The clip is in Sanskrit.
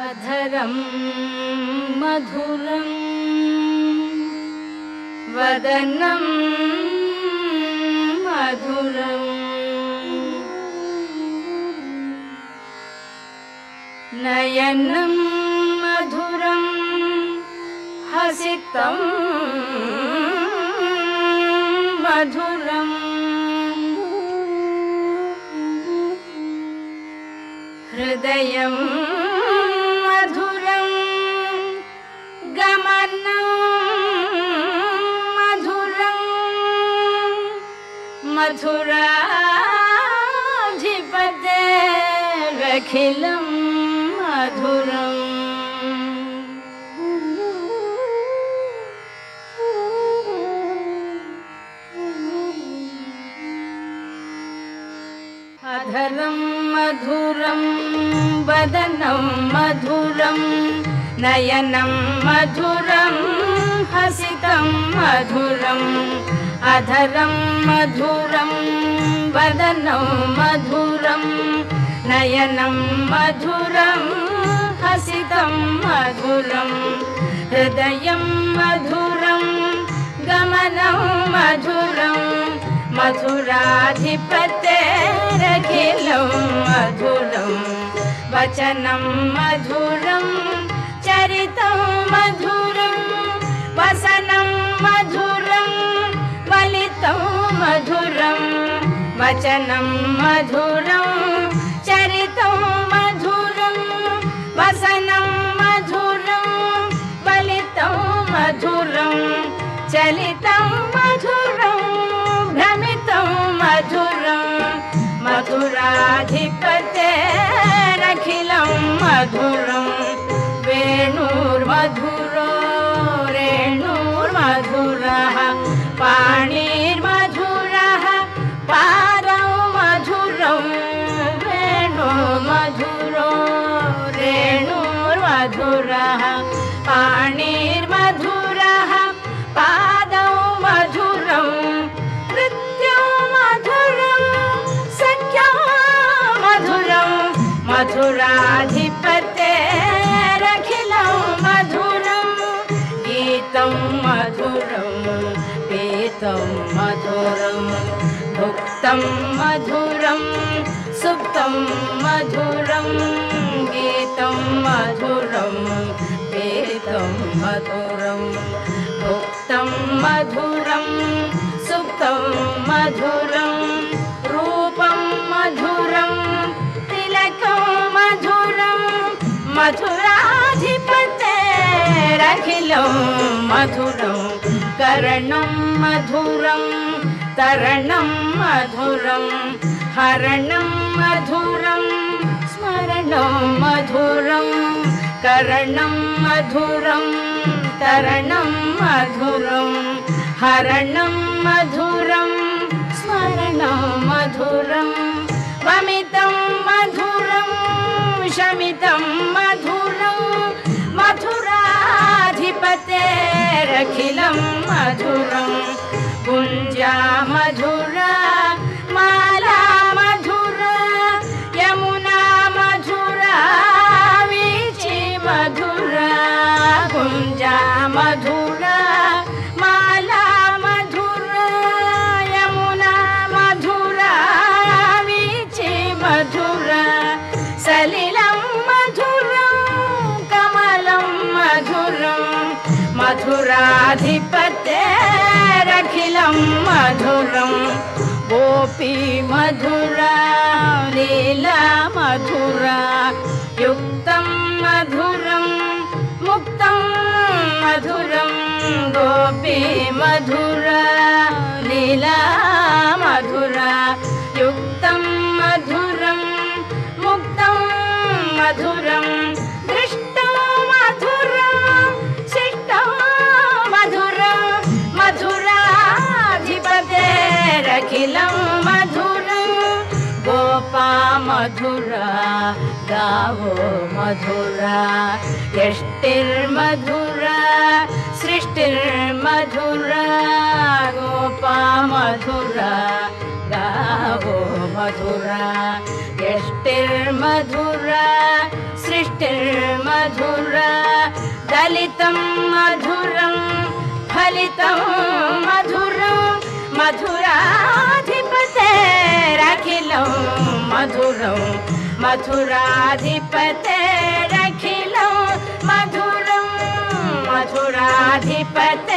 अधरं मधुरं वदनं मधुरं नयनं मधुरं हसितं मधुरं हृदयं मधुरं गमनं मधुरं मथुराधिपतेरखिलं मधुरम् अधरं मधुरं वदनं मधुरं नयनं मधुरं हसितं मधुरं अधरं मधुरं वदनं मधुरं नयनं मधुरं हसितं मधुरं हृदयं मधुरं गमनं मधुरं मथुराधिपतेरखिलं मधुरं वचनं मधुरं चरितं मधुरं वसनं मधुरं वलितं मधुरं वचनं मधुरं चरितं मधुरं वसनं मधुरं वलितं मधुरं चलितं मधुरं भ्रमितं मधुरं मथुराधिपतेरखिलं मधुरं वेणुर्मधुरो रेणुर्मधुरः पाणिर्मधुरः पादौ मधुरं वेणुर्मधुरो रेणुर्मधुरः पाणिर्मधुरः पादौ मधुरं नृत्यं मधुरं सख्यं मधुरं मथुराधिपतेरखिलं मधुरं गीतं मधुरं पीतं मधुरं भुक्तं मधुरं सुप्तं मधुरं गीतं मधुरं पीतं मधुरं भुक्तं मधुरं सुप्तं मधुरं रूपं मधुरं तिलकं मधुरं मथुराधिपतेरखिलं मधुरं कर्णं मधुरं तरणं मधुरं हरणं मधुरं स्मरणं मधुरं कर्णं मधुरं तरणं मधुरं हरणं मधुरं स्मरणं मधुरं वमितं मधुरं शमितं मधुरं मथुराधिपतेरखिलं मधुरं गुञ्जा मधुरा माला मधुरा यमुना मधुरा वीची मधुरा गुञ्जा मधुरा माला मधुरा यमुना मधुरा वीची मधुरा सलिलं मधुरं कमलं मधुरं मथुराधिपतेरखिलं मधुरं गोपी मधुरा लीला मधुरा युक्तं मधुरं मुक्तं मधुरं गोपी मधुरा लीला मधुरा युक्तं मधुरं मुक्तं मधुरं दृष्टं मधुरं शिष्टं मधुरं मथुराधिपतेरखिलं मधुरं गोपा मधुरा गावो मधुरा यष्टिर्मधुरा सृष्टिर्मधुरा गोपा मधुरा गावो मधुरा यष्टिर्मधुरा सृष्टिर्मधुरा दलितं मधुरं फलितं मधुरं मधुराधिपतेरखिलं मधुरं मथुराधिपतेरखिलं मधुरं मथुराधिपते